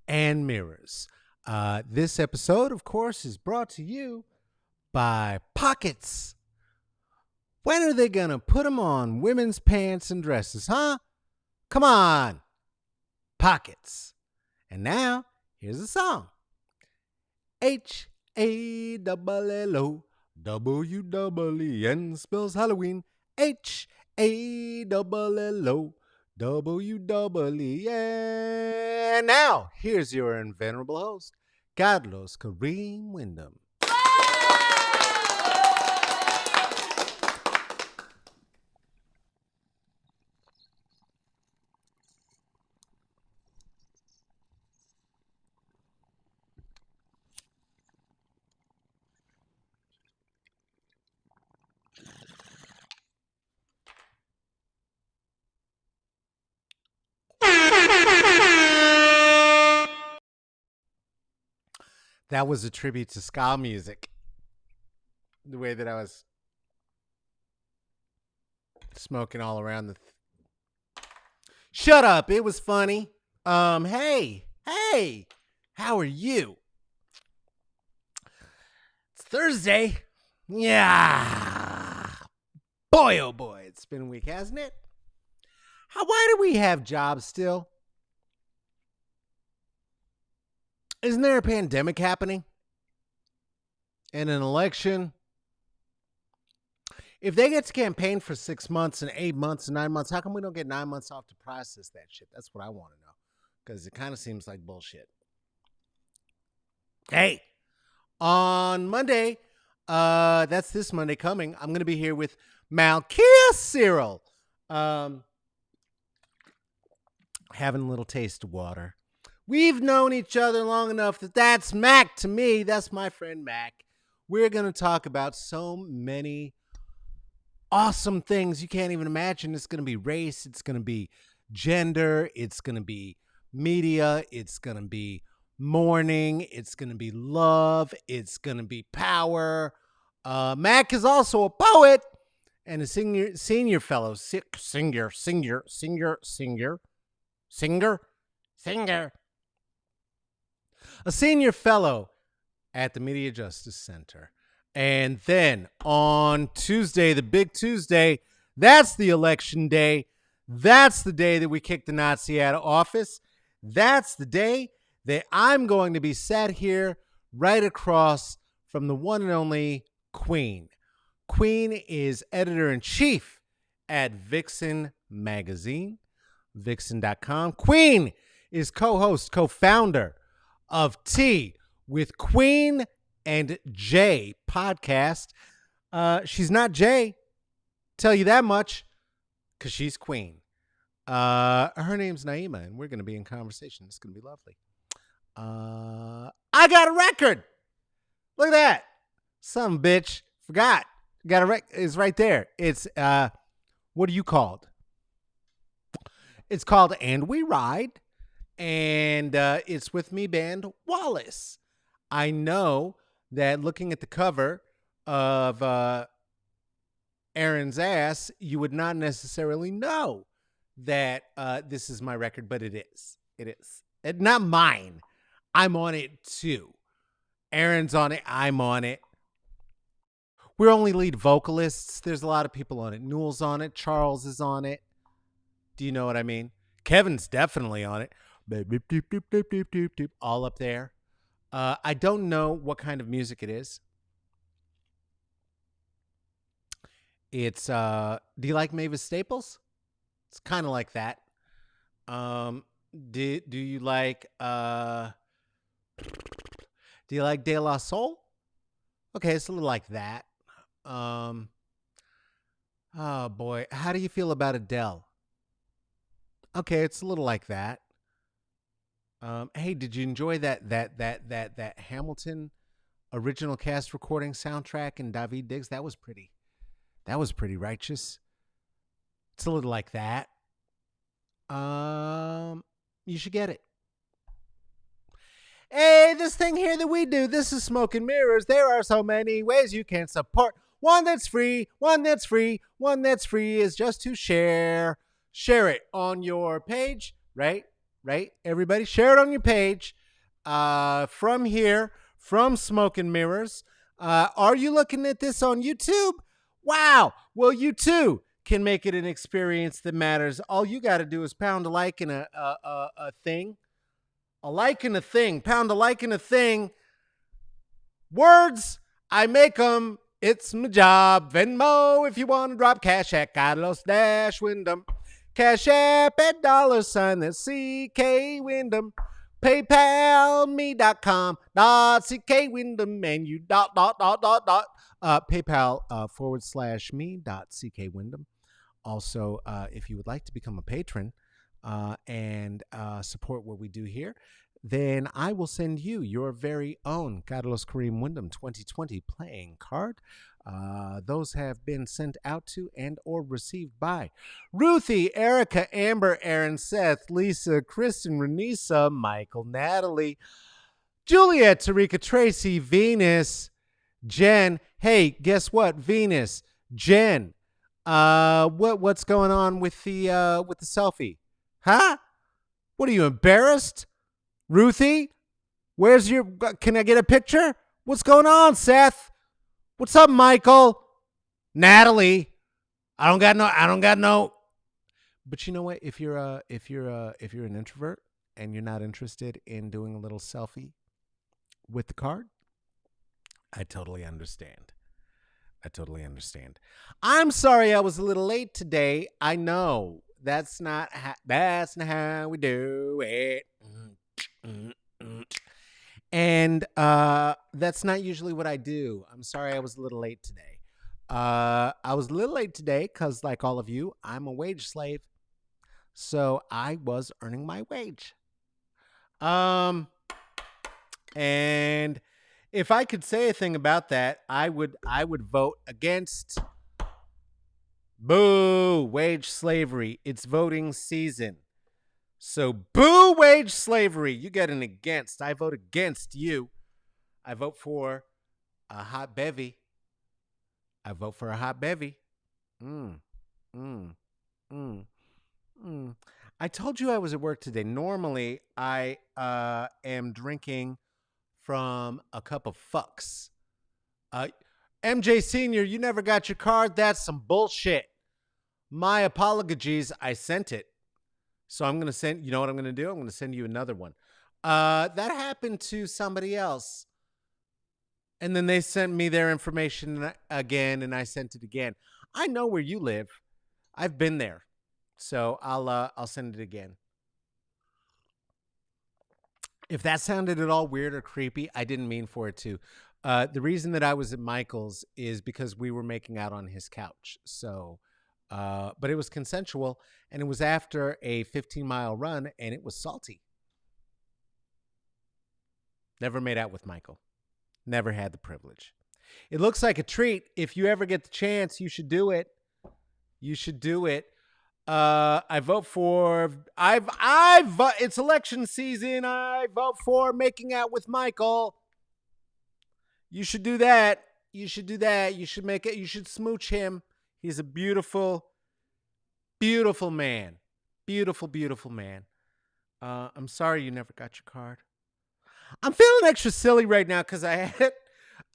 and mirrors. This episode, of course, is brought to you by Pockets. When are they going to put them on women's pants and dresses, huh? Come on, Pockets. And now, here's a song. H-A-L-L-O W-E-E-N spells Halloween. H-A-L-L-O W-E-E-N. Now, here's your invenerable host, Carlos Kareem Wyndham. That was a tribute to ska music. The way that I was smoking all around the... Shut up. It was funny. Hey, how are you? It's Thursday. Yeah. Boy, oh boy, it's been a week, hasn't it? Why do we have jobs still? Isn't there a pandemic happening? And an election? If they get to campaign for 6 months and 8 months and 9 months, how come we don't get 9 months off to process that shit? That's what I want to know. Because it kind of seems like bullshit. Hey, on Monday, that's this Monday coming, I'm going to be here with Malkia Cyril. Having a little taste of water. We've known each other long enough that's Mac to me. That's my friend Mac. We're going to talk about so many awesome things you can't even imagine. It's going to be race. It's going to be gender. It's going to be media. It's going to be mourning. It's going to be love. It's going to be power. Mac is also a poet and a senior fellow. Singer. A senior fellow at the Media Justice Center. And then on Tuesday, the big Tuesday, that's the election day. That's the day that we kick the Nazi out of office. That's the day that I'm going to be sat here right across from the one and only Queen. Queen is editor-in-chief at Vixen Magazine, Vixen.com. Queen is co-host, co-founder of Tea with Queen and Jay podcast. She's not Jay, tell you that much, because she's Queen. Her name's Naima, and we're going to be in conversation. It's going to be lovely. I got a record. Look at that. Some bitch forgot. Got a record. It's right there. It's, what are you called? It's called And We Ride. And it's with me band Wallace. I know that looking at the cover of Aaron's ass, you would not necessarily know that this is my record, but it is. It is. Not mine. I'm on it too. Aaron's on it. I'm on it. We're only lead vocalists. There's a lot of people on it. Newell's on it. Charles is on it. Do you know what I mean? Kevin's definitely on it. All up there. I don't know what kind of music it is. It's do you like Mavis Staples? It's kind of like that. Do you like De La Soul? Okay, it's a little like that. Oh boy, how do you feel about Adele? Okay, it's a little like that. Hey, did you enjoy that Hamilton original cast recording soundtrack and Daveed Diggs? That was pretty righteous. It's a little like that. You should get it. Hey, this thing here that we do, this is Smoke and Mirrors. There are so many ways you can support. One that's free is just to share it on your page, right? Everybody share it on your page. from here, from Smoke and Mirrors. Are you looking at this on YouTube? Wow. Well, you too can make it an experience that matters. All you got to do is pound a like and a thing. A like and a thing. Pound a like and a thing. Words, I make them. It's my job. Venmo if you want to drop cash at Carlos Dash Wyndham. Cash App at $sign that's CK Wyndham. PayPal me.com .ck Wyndham and you PayPal /me.ck Wyndham. Also, if you would like to become a patron and support what we do here, then I will send you your very own Carlos Kareem Wyndham 2020 playing card. Those have been sent out to and or received by Ruthie, Erica, Amber, Aaron, Seth, Lisa, Kristen, Renisa, Michael, Natalie, Juliet, Tarika, Tracy, Venus, Jen. Hey, guess what? Venus, Jen. What's going on with the selfie? Huh? What are you, embarrassed? Ruthie, where's your? Can I get a picture? What's going on, Seth? What's up, Michael? Natalie, I don't got no. But you know what? If you're an introvert and you're not interested in doing a little selfie with the card, I totally understand. I'm sorry I was a little late today. I know that's not how we do it. And that's not usually what I do. I'm sorry I was a little late today. I was a little late today because, like all of you, I'm a wage slave. So I was earning my wage. And if I could say a thing about that, I would vote against. Boo, wage slavery. It's voting season. So boo wage slavery. You get an against. I vote against you. I vote for a hot bevy. I told you I was at work today. Normally, I am drinking from a cup of fucks. MJ Senior, you never got your card? That's some bullshit. My apologies. I sent it. So I'm going to send, you know what I'm going to do? I'm going to send you another one. That happened to somebody else. And then they sent me their information again, and I sent it again. I know where you live. I've been there. So I'll send it again. If that sounded at all weird or creepy, I didn't mean for it to. The reason that I was at Michael's is because we were making out on his couch. So, but it was consensual, and it was after a 15-mile run, and it was salty. Never made out with Michael. Never had the privilege. It looks like a treat. If you ever get the chance, you should do it. I vote for. It's election season. I vote for making out with Michael. You should do that. You should make it. You should smooch him. He's a beautiful, beautiful man. Beautiful man. I'm sorry you never got your card. I'm feeling extra silly right now because I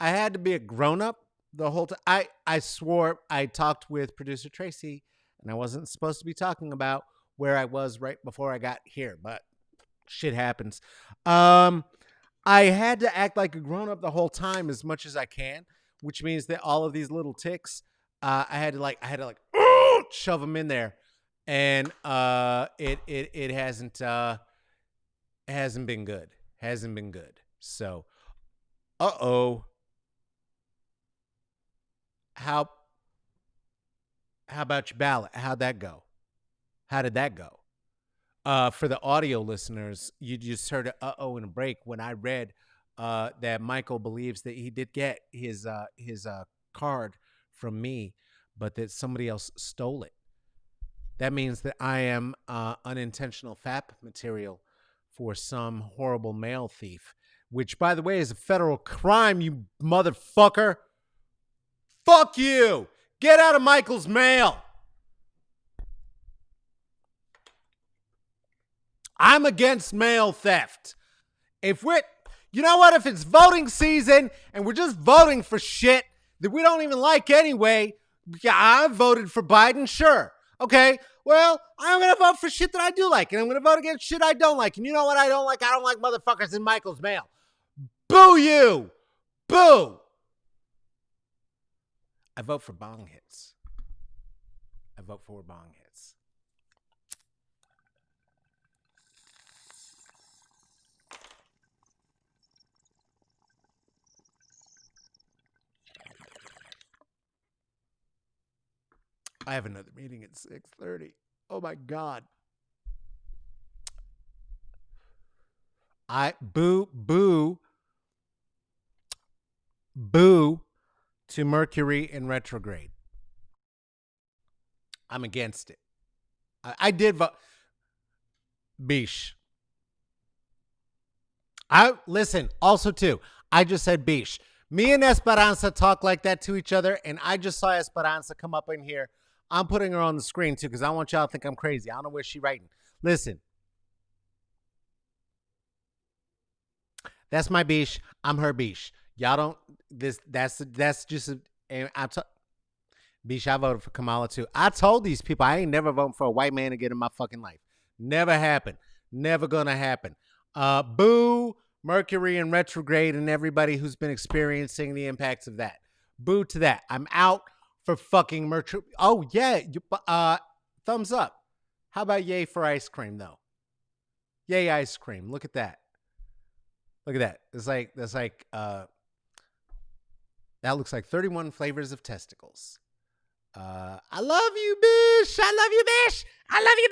had to be a grown up the whole time. I swore I talked with producer Tracy, and I wasn't supposed to be talking about where I was right before I got here, but shit happens. I had to act like a grown up the whole time as much as I can, which means that all of these little ticks, I had to shove them in there, and it hasn't been good. So, how about your ballot? How'd that go? How did that go? For the audio listeners, you just heard an in a break when I read that Michael believes that he did get his card from me, but that somebody else stole it. That means that I am unintentional FAP material for some horrible mail thief, which, by the way, is a federal crime, you motherfucker. Fuck you. Get out of Michael's mail. I'm against mail theft. If we're You know what? If it's voting season and we're just voting for shit that we don't even like anyway, yeah, I voted for Biden, sure. Okay, well, I'm going to vote for shit that I do like, and I'm going to vote against shit I don't like. And you know what I don't like? I don't like motherfuckers in Michael's mail. Boo you! Boo! I vote for bong hits. I vote for bong hits. I have another meeting at 6:30. Oh my God. Boo to Mercury in retrograde. I'm against it. I did vote. Bish. Listen, also too, I just said Bish. Me and Esperanza talk like that to each other, and I just saw Esperanza come up in here. I'm putting her on the screen too, because I want y'all to think I'm crazy. I don't know where she's writing. Listen. That's my Bish. I'm her Bish. Y'all don't that's just I'm Bish, I voted for Kamala too. I told these people I ain't never voting for a white man again in my fucking life. Never happened. Never gonna happen. Boo Mercury in retrograde and everybody who's been experiencing the impacts of that. Boo to that. I'm out for fucking Mercury. Oh yeah, thumbs up. How about yay for ice cream though? Yay ice cream. Look at that. Look at that. That looks like 31 flavors of testicles. I love you, Bish. I love you, Bish. I love you,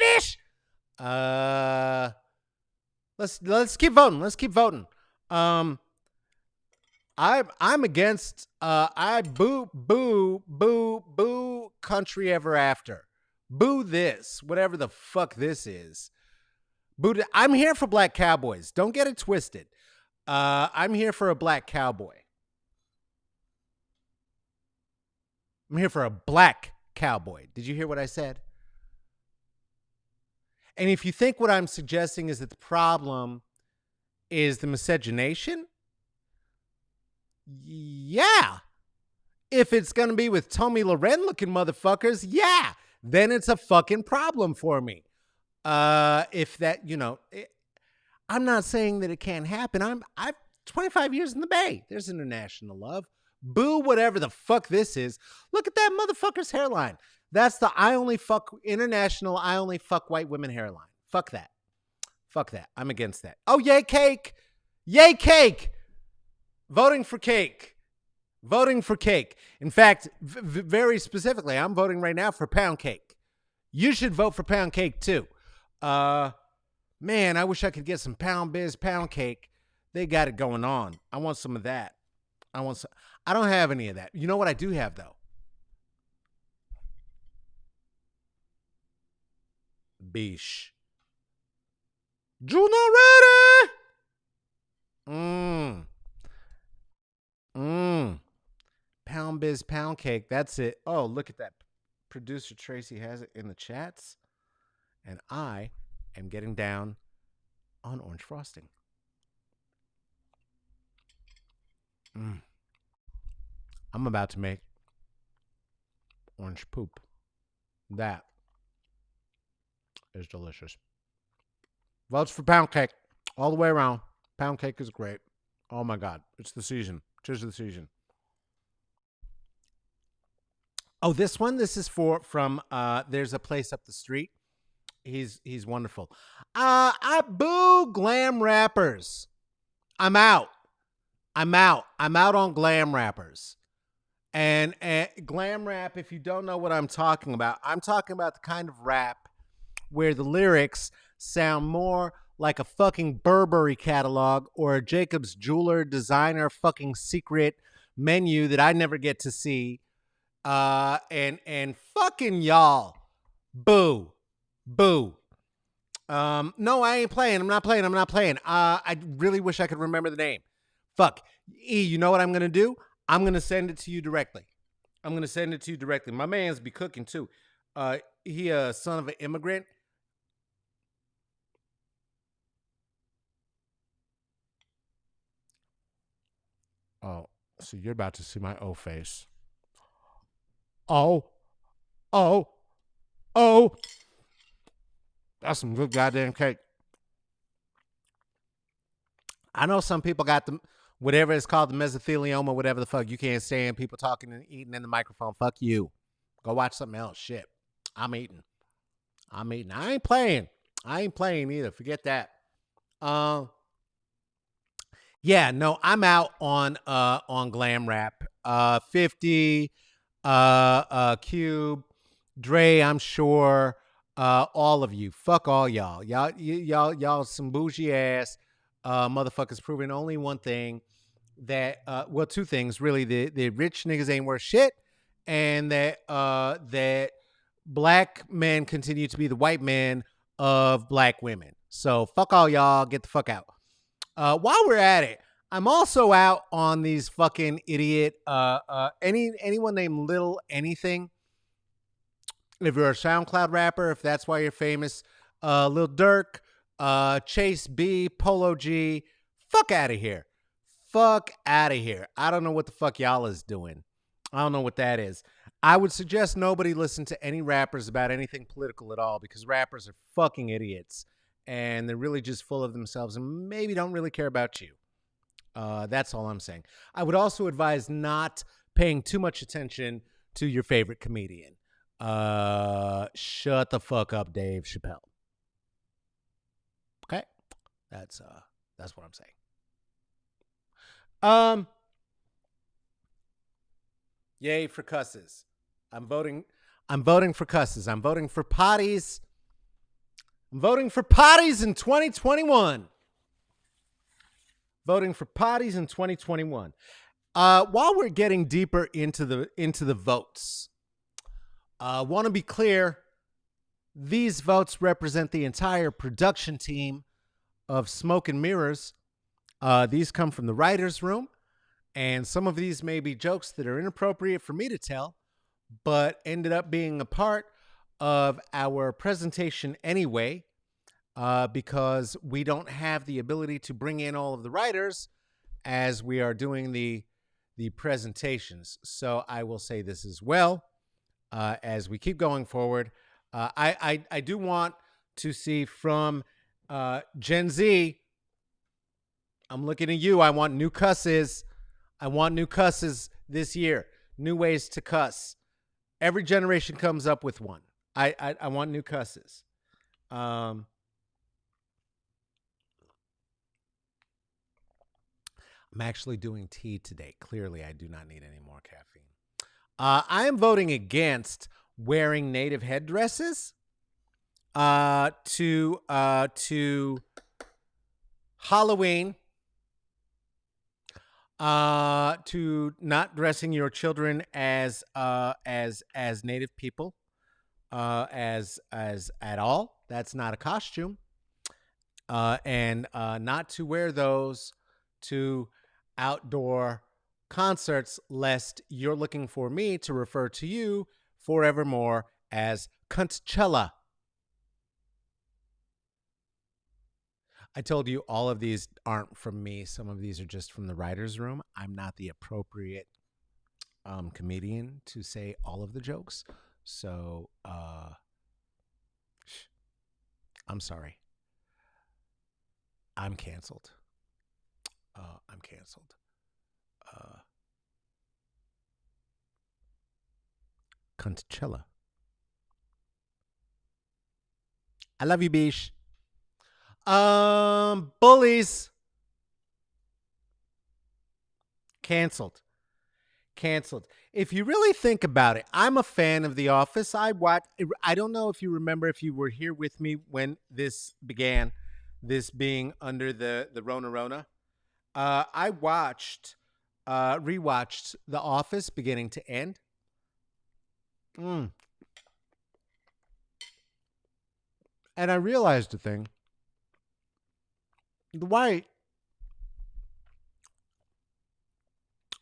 Bish. Let's keep voting. Let's keep voting. I'm against I boo country ever after. Boo this, whatever the fuck this is. I'm here for black cowboys. Don't get it twisted. I'm here for a black cowboy. I'm here for a black cowboy. Did you hear what I said? And if you think what I'm suggesting is that the problem is the miscegenation, yeah. If it's going to be with Tommy Loren looking motherfuckers, yeah. Then it's a fucking problem for me. If that, I'm not saying that it can't happen. I've 25 years in the Bay. There's international love. Boo whatever the fuck this is. Look at that motherfucker's hairline. That's the I only fuck white women hairline. Fuck that. Fuck that. I'm against that. Oh, yay cake. Yay cake. Voting for cake. Voting for cake. In fact, very specifically, I'm voting right now for pound cake. You should vote for pound cake too. Man, I wish I could get some pound cake. They got it going on. I want some of that. I don't have any of that. You know what I do have though? Bish. Juno ready. Pound cake. That's it. Oh, look at that. Producer Tracy has it in the chats. And I am getting down on orange frosting. I'm about to make orange poop. That is delicious. Votes for pound cake all the way around. Pound cake is great. Oh my God. It's the season. Tis the season. Oh, this is from there's a place up the street. He's wonderful. I boo glam rappers. I'm out on glam rappers. And glam rap, if you don't know what I'm talking about the kind of rap where the lyrics sound more like a fucking Burberry catalog or a Jacobs Jeweler designer fucking secret menu that I never get to see. And fucking y'all. Boo. No, I ain't playing. I'm not playing. I really wish I could remember the name. Fuck. You know what I'm going to do? I'm going to send it to you directly. My man's be cooking too. He a son of an immigrant. So you're about to see my O face. Oh, oh, oh. That's some good goddamn cake. I know some people got the whatever it's called, the mesothelioma, whatever the fuck. You can't stand people talking and eating in the microphone. Fuck you. Go watch something else. Shit. I'm eating. I'm eating. I ain't playing. I ain't playing either. Forget that. Um, yeah, no, I'm out on glam rap. 50, Cube, Dre, I'm sure. All of you. Fuck all y'all. Y'all some bougie ass motherfuckers proving only one thing that well, two things really. The rich niggas ain't worth shit, and that black men continue to be the white men of black women. So fuck all y'all. Get the fuck out. While we're at it, I'm also out on these fucking idiot. Anyone named Little Anything. If you're a SoundCloud rapper, if that's why you're famous, Lil Durk, Chase B, Polo G, fuck out of here. Fuck out of here. I don't know what the fuck y'all is doing. I don't know what that is. I would suggest nobody listen to any rappers about anything political at all because rappers are fucking idiots and they're really just full of themselves and maybe don't really care about you. That's all I'm saying. I would also advise not paying too much attention to your favorite comedian. Shut the fuck up, Dave Chappelle. Okay, that's what I'm saying. Yay for cusses. I'm voting for cusses. I'm voting for potties. I'm voting for potties in 2021. Voting for potties in 2021. While we're getting deeper into the votes, want to be clear, these votes represent the entire production team of Smoke and Mirrors. These come from the writer's room, and some of these may be jokes that are inappropriate for me to tell, but ended up being a part of our presentation anyway, because we don't have the ability to bring in all of the writers as we are doing the presentations. So I will say this as well as we keep going forward. I do want to see from Gen Z. I'm looking at you. I want new cusses. I want new cusses this year. New ways to cuss. Every generation comes up with one. I want new cusses. I'm actually doing tea today. Clearly, I do not need any more caffeine. I am voting against wearing native headdresses to Halloween, to not dressing your children as native people, as at all. That's not a costume, and not to wear those to outdoor concerts, lest you're looking for me to refer to you forevermore as Cuntchella. I told you all of these aren't from me. Some of these are just from the writer's room. I'm not the appropriate comedian to say all of the jokes. So I'm sorry. I'm canceled. I'm canceled. Cuntchella. I love you, Bish. Bullies. Canceled. If you really think about it, I'm a fan of The Office. I don't know if you remember, if you were here with me when this began, this being under the Rona. I rewatched The Office beginning to end. And I realized a thing. Dwight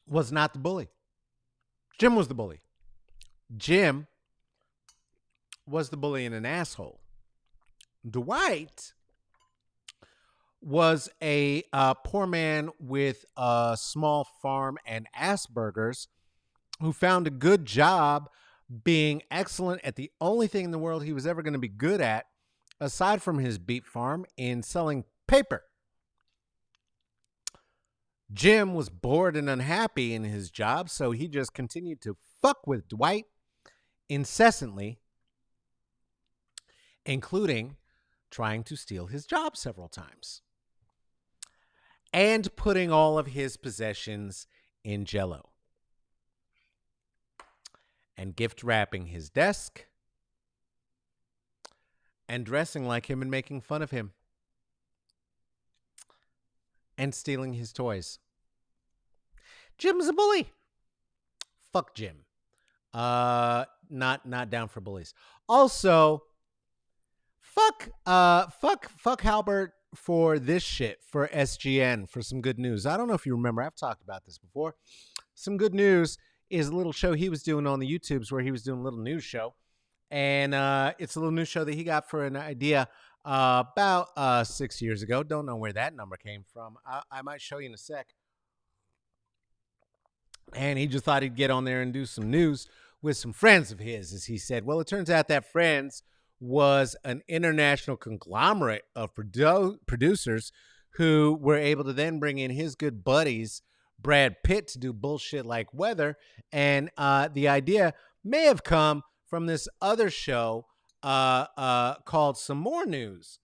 was not the bully. Jim was the bully. Jim was the bully and an asshole. Dwight was a poor man with a small farm and Asperger's who found a good job being excellent at the only thing in the world he was ever going to be good at, aside from his beet farm, in selling paper. Jim was bored and unhappy in his job, so he just continued to fuck with Dwight incessantly, including trying to steal his job several times and putting all of his possessions in Jell-O and gift wrapping his desk and dressing like him and making fun of him and stealing his toys. Jim's a bully. Fuck Jim. Not down for bullies. Also, fuck Halbert for this shit, for SGN, for Some Good News. I don't know if you remember, I've talked about this before. Some Good News is a little show he was doing on the YouTubes where he was doing a little news show. And it's a little news show that he got for an idea about 6 years ago. Don't know where that number came from. I might show you in a sec. And he just thought he'd get on there and do some news with some friends of his, as he said. Well, it turns out that Friends was an international conglomerate of producers who were able to then bring in his good buddies, Brad Pitt, to do bullshit like Weather. And the idea may have come from this other show called Some More News.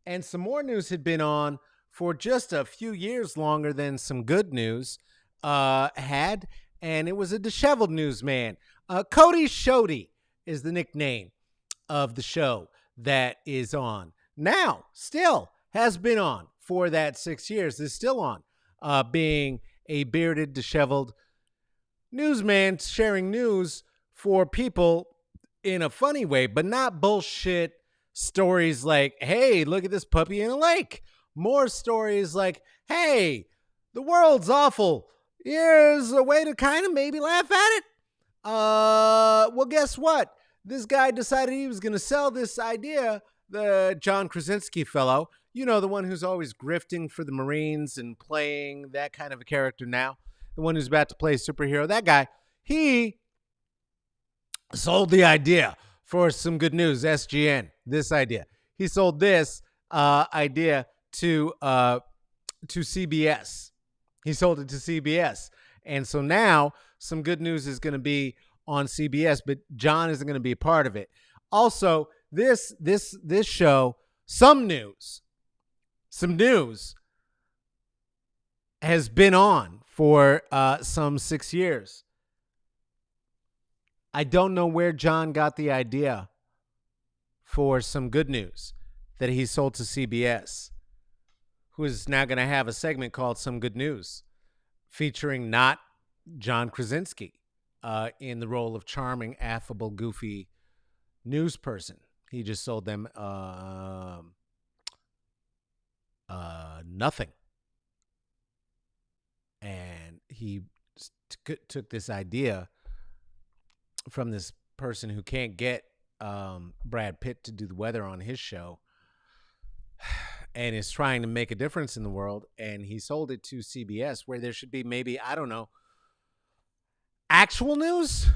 And Some More News had been on for just a few years longer than Some Good News had, and it was a disheveled newsman. Cody Shody is the nickname of the show that is on now. Still has been on for that 6 years. Is still on, being a bearded, disheveled newsman sharing news for people in a funny way, but not bullshit stories like, "Hey, look at this puppy in a lake." More stories like, "Hey, the world's awful. Here's a way to kind of maybe laugh at it." Well, guess what? This guy decided he was going to sell this idea, the John Krasinski fellow, you know, the one who's always grifting for the Marines and playing that kind of a character now, the one who's about to play a superhero, that guy, he sold the idea for Some Good News, SGN, this idea. He sold this idea to CBS. He sold it to CBS. And so now Some Good News is going to be on CBS, but John isn't going to be a part of it. Also, this show, Some News has been on for some 6 years. I don't know where John got the idea for Some Good News that he sold to CBS, who is now going to have a segment called Some Good News, featuring not John Krasinski in the role of charming, affable, goofy news person. He just sold them nothing. And he took this idea from this person who can't get Brad Pitt to do the weather on his show and is trying to make a difference in the world. And he sold it to CBS, where there should be maybe, I don't know, actual news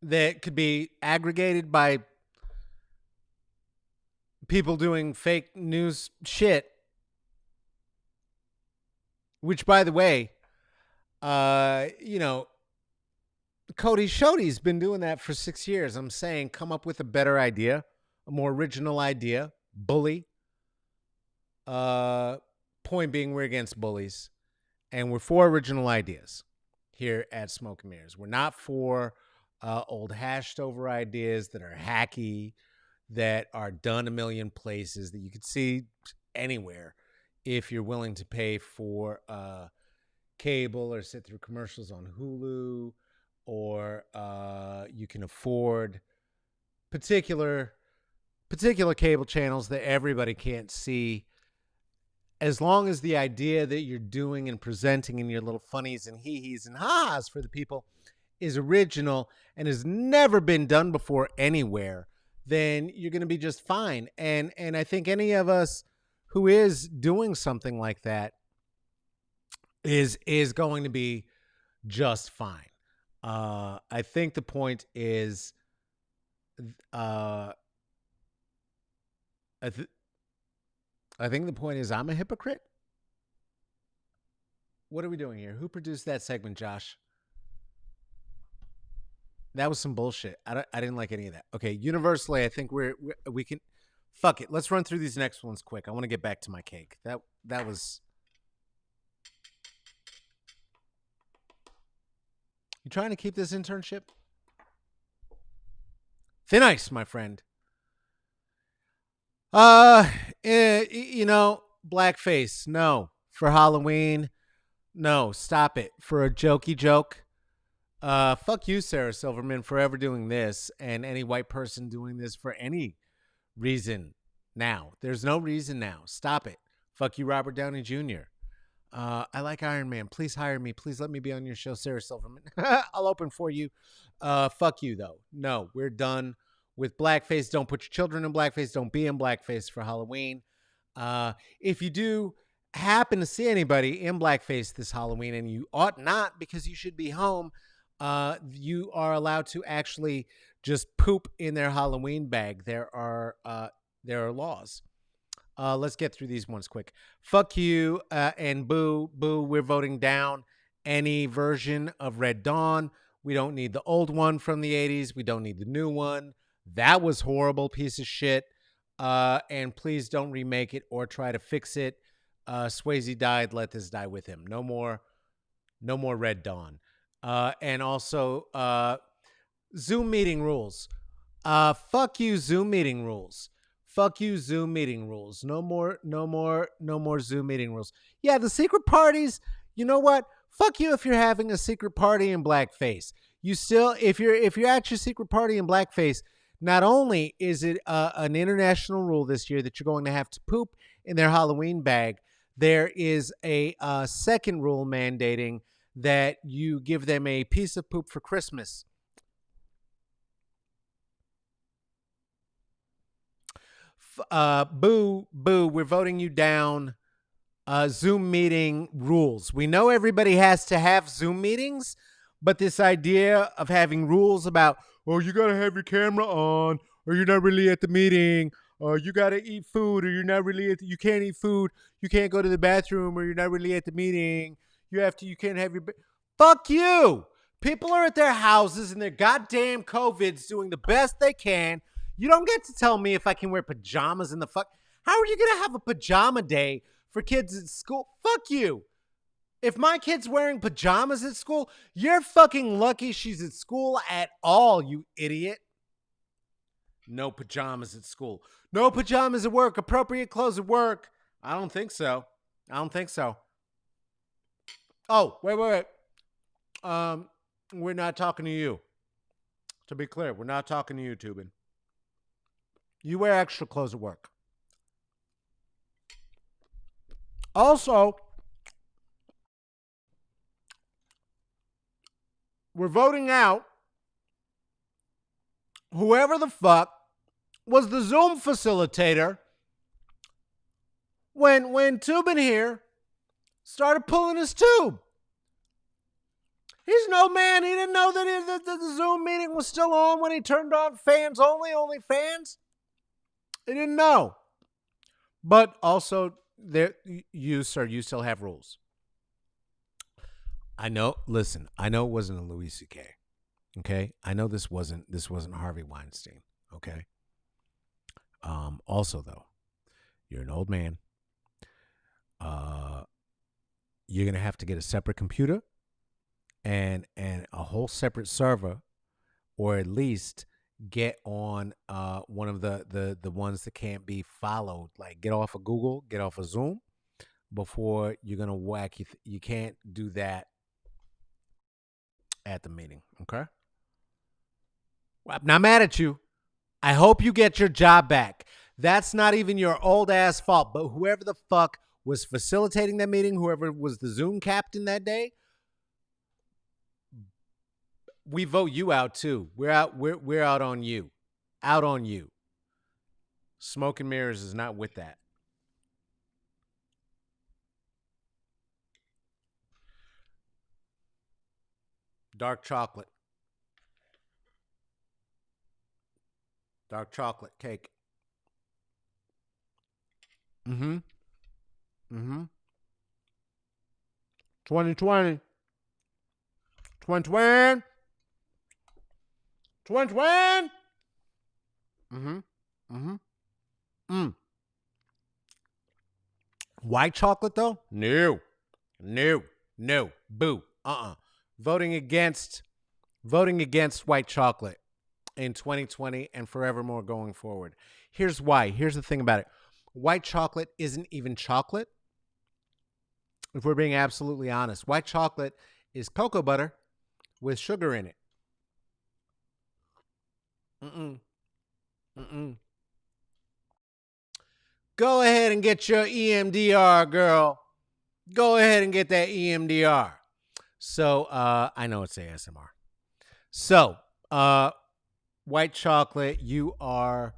that could be aggregated by people doing fake news shit. Which, by the way, you know, Cody Shody's been doing that for 6 years. I'm saying come up with a better idea, a more original idea. Bully. Point being, we're against bullies. And we're for original ideas here at Smoke and Mirrors. We're not for old hashed over ideas that are hacky, that are done a million places, that you could see anywhere if you're willing to pay for cable or sit through commercials on Hulu, or you can afford particular cable channels that everybody can't see. As long as the idea that you're doing and presenting in your little funnies and hee-hees and ha-has for the people is original and has never been done before anywhere, then you're going to be just fine. And I think any of us who is doing something like that is going to be just fine. I think the point is, uh, I, th- I think the point is I'm a hypocrite. What are we doing here? Who produced that segment, Josh? That was some bullshit. I didn't like any of that. Okay, universally, I think we can. Fuck it. Let's run through these next ones quick. I want to get back to my cake. That was. You trying to keep this internship? Thin ice, my friend. Uh, blackface. No. For Halloween. No. Stop it. For a jokey joke. Fuck you, Sarah Silverman, for ever doing this, and any white person doing this for any reason now. There's no reason now. Stop it. Fuck you, Robert Downey Jr. I like Iron Man. Please hire me. Please let me be on your show, Sarah Silverman. I'll open for you. Fuck you, though. No, we're done with blackface. Don't put your children in blackface. Don't be in blackface for Halloween. If you do happen to see anybody in blackface this Halloween, and you ought not because you should be home, you are allowed to actually just poop in their Halloween bag. There are laws. Let's get through these ones quick. Fuck you and boo, boo. We're voting down any version of Red Dawn. We don't need the old one from the 80s. We don't need the new one. That was horrible piece of shit. And please don't remake it or try to fix it. Swayze died. Let this die with him. No more Red Dawn. And also Zoom meeting rules. Fuck you, Zoom meeting rules. Fuck you, Zoom meeting rules. No more Zoom meeting rules. Yeah, the secret parties, you know what? Fuck you if you're having a secret party in blackface. You still, if you're at your secret party in blackface, not only is it an international rule this year that you're going to have to poop in their Halloween bag, there is a second rule mandating that you give them a piece of poop for Christmas. Boo, boo, we're voting you down. Zoom meeting rules. We know everybody has to have Zoom meetings, but this idea of having rules about, oh, you got to have your camera on, or you're not really at the meeting, or you got to eat food, or you're not really you can't eat food, you can't go to the bathroom, or you're not really at the meeting. You can't have your. Fuck you. People are at their houses and their goddamn COVIDs doing the best they can. You don't get to tell me if I can wear pajamas in the fuck. How are you going to have a pajama day for kids at school? Fuck you. If my kid's wearing pajamas at school, you're fucking lucky she's at school at all, you idiot. No pajamas at school. No pajamas at work. Appropriate clothes at work. I don't think so. Oh, wait. We're not talking to you. To be clear, we're not talking to you, Tubin. You wear extra clothes at work. Also, we're voting out whoever the fuck was the Zoom facilitator when Tubin here started pulling his tube. He's no man. He didn't know that the Zoom meeting was still on when he turned on fans only fans. He didn't know. But also, you, sir, you still have rules. I know. Listen, I know it wasn't a Louis C.K. Okay, I know this wasn't Harvey Weinstein. Okay. Also, though, you're an old man. You're gonna have to get a separate computer and a whole separate server, or at least get on one of the ones that can't be followed. Like get off of Google, get off of Zoom before you're gonna whack. You can't do that at the meeting. Okay. Well, I'm not mad at you. I hope you get your job back. That's not even your old ass fault. But whoever the fuck was facilitating that meeting, whoever was the Zoom captain that day, we vote you out too. We're out on you. Out on you. Smoke and mirrors is not with that. Dark chocolate. Dark chocolate cake. Mm-hmm. Mm-hmm. 2020. 2020. 2020. Mm-hmm. Mm-hmm. Mm. White chocolate though? No. No. No. Boo. Uh-uh. Voting against voting against white chocolate in 2020 and forevermore going forward. Here's why. Here's the thing about it. White chocolate isn't even chocolate. If we're being absolutely honest, white chocolate is cocoa butter with sugar in it. Mm-mm. Mm-mm. Go ahead and get your EMDR, girl. Go ahead and get that EMDR. So I know it's ASMR. So white chocolate, you are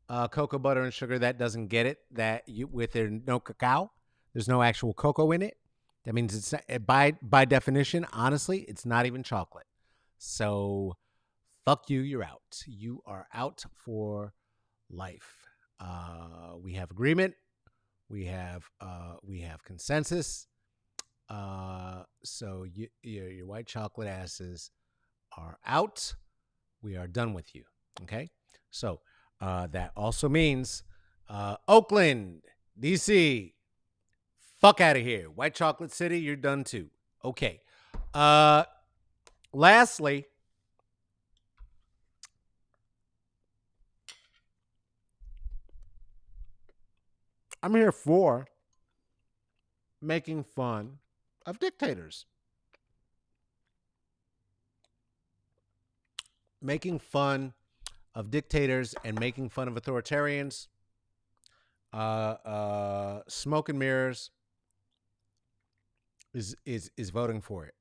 cocoa butter and sugar. That doesn't get it. That you with there no cacao. There's no actual cocoa in it. That means it's by definition. Honestly, it's not even chocolate. So fuck you. You're out. You are out for life. We have agreement. We have consensus. So your white chocolate asses are out. We are done with you. Okay. So that also means Oakland, DC, fuck out of here. White Chocolate City, you're done too. Okay. Lastly, I'm here for making fun of dictators, making fun of dictators and making fun of authoritarians, smoke and mirrors is voting for it.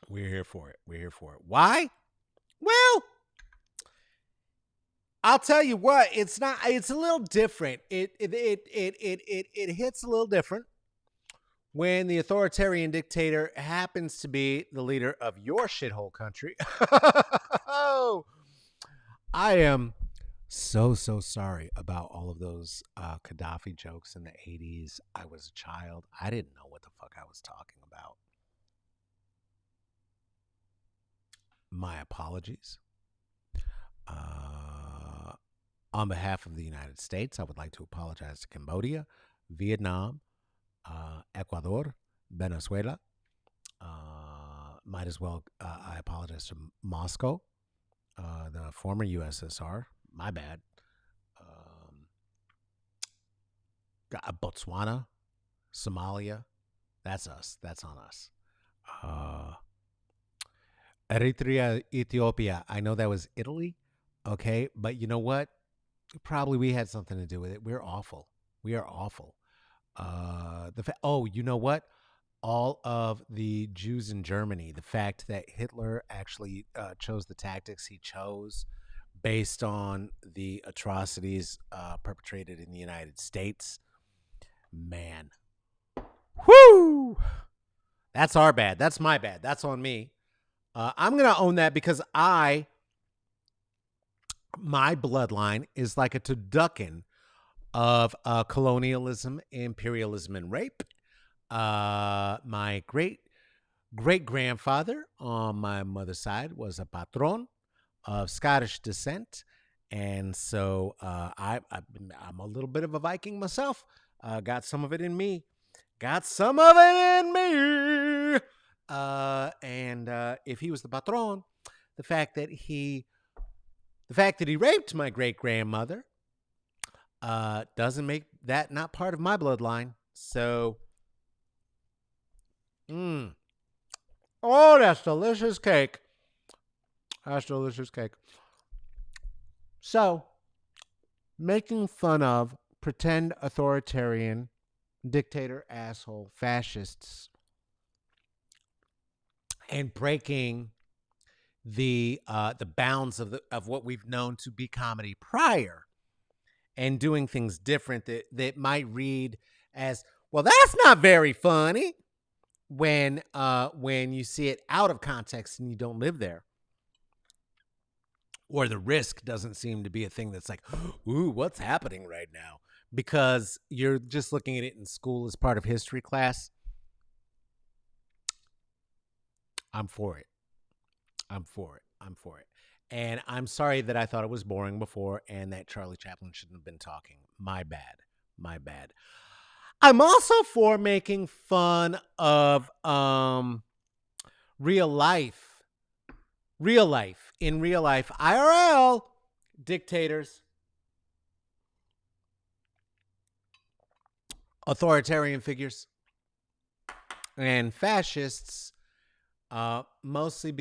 We're here for it. We're here for it. Why? Well, I'll tell you what. It's not. It's a little different. It hits a little different when the authoritarian dictator happens to be the leader of your shithole country. Oh, I am so sorry about all of those Gaddafi jokes in the 80s. I was a child. I didn't know what the fuck I was talking about. My apologies. On behalf of the United States, I would like to apologize to Cambodia, Vietnam, Ecuador, Venezuela. Might as well, I apologize to Moscow, the former USSR. My bad. Botswana, Somalia. That's us. That's on us. Eritrea, Ethiopia. I know that was Italy. Okay. But you know what? Probably we had something to do with it. We're awful. We are awful. You know what? All of the Jews in Germany, the fact that Hitler actually chose the tactics he chose based on the atrocities perpetrated in the United States, man, whoo, that's our bad. That's my bad. That's on me. I'm gonna own that because my bloodline is like a turducken of colonialism, imperialism, and rape. My great grandfather on my mother's side was a patron of Scottish descent, and so I'm a little bit of a Viking myself. Got some of it in me. Got some of it in me. And if he was the patron, the fact that he raped my great grandmother doesn't make that not part of my bloodline. So, oh, that's delicious cake. That's delicious cake. So, making fun of pretend authoritarian, dictator, asshole, fascists, and breaking the bounds of what we've known to be comedy prior, and doing things different that might read as, well, that's not very funny. when you see it out of context and you don't live there, or the risk doesn't seem to be a thing that's like, ooh, what's happening right now? Because you're just looking at it in school as part of history class. I'm for it. I'm for it. I'm for it. And I'm sorry that I thought it was boring before and that Charlie Chaplin shouldn't have been talking. My bad. My bad. I'm also for making fun of real life. Real life. In real life, IRL dictators, authoritarian figures, and fascists, mostly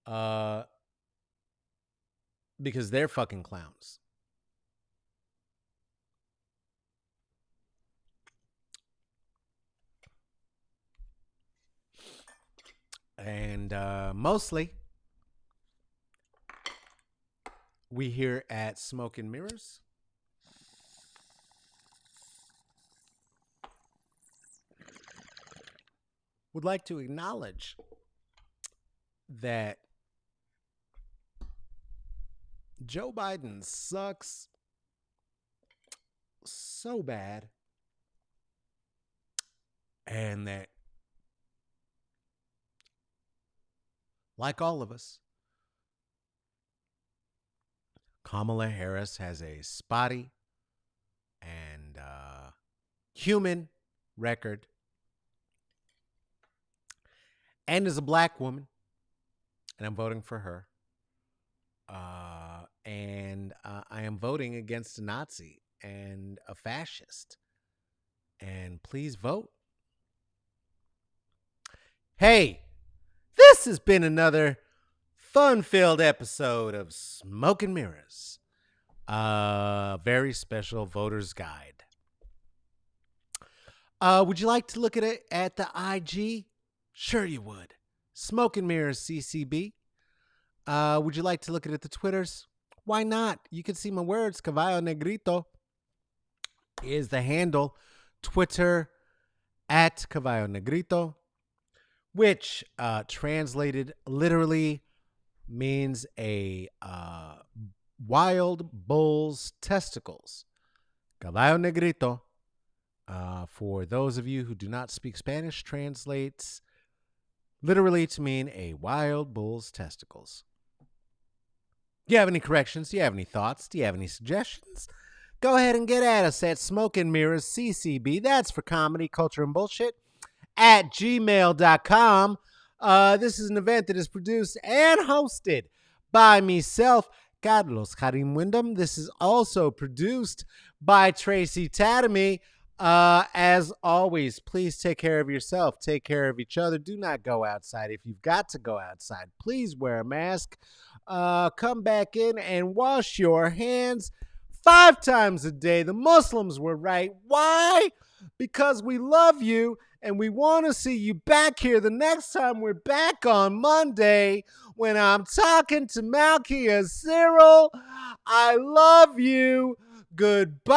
uh, because they're fucking clowns. And mostly, we here at Smoke and Mirrors would like to acknowledge that Joe Biden sucks so bad, and that, like all of us, Kamala Harris has a spotty and human record, and is a black woman, and I'm voting for her. And I am voting against a Nazi and a fascist. And please vote. Hey, this has been another fun-filled episode of Smoke and Mirrors, a very special voter's guide. Would you like to look at it at the IG? Sure you would. Smoke and Mirrors CCB. Would you like to look at the Twitters? Why not? You can see my words. Caballo Negrito is the handle. Twitter at Caballo Negrito, which translated literally means a wild bull's testicles. Caballo Negrito, for those of you who do not speak Spanish, translates literally to mean a wild bull's testicles. Do you have any corrections? Do you have any thoughts? Do you have any suggestions? Go ahead and get at us at Smoke and Mirrors CCB. That's for comedy, culture, and bullshit at gmail.com. This is an event that is produced and hosted by myself, Carlos Karim Wyndham. This is also produced by Tracy Tatamy. As always, please take care of yourself. Take care of each other. Do not go outside. If you've got to go outside, please wear a mask. Come back in and wash your hands 5 times a day. The Muslims were right. Why? Because we love you and we want to see you back here the next time we're back on Monday when I'm talking to Malkia Cyril. I love you. Goodbye.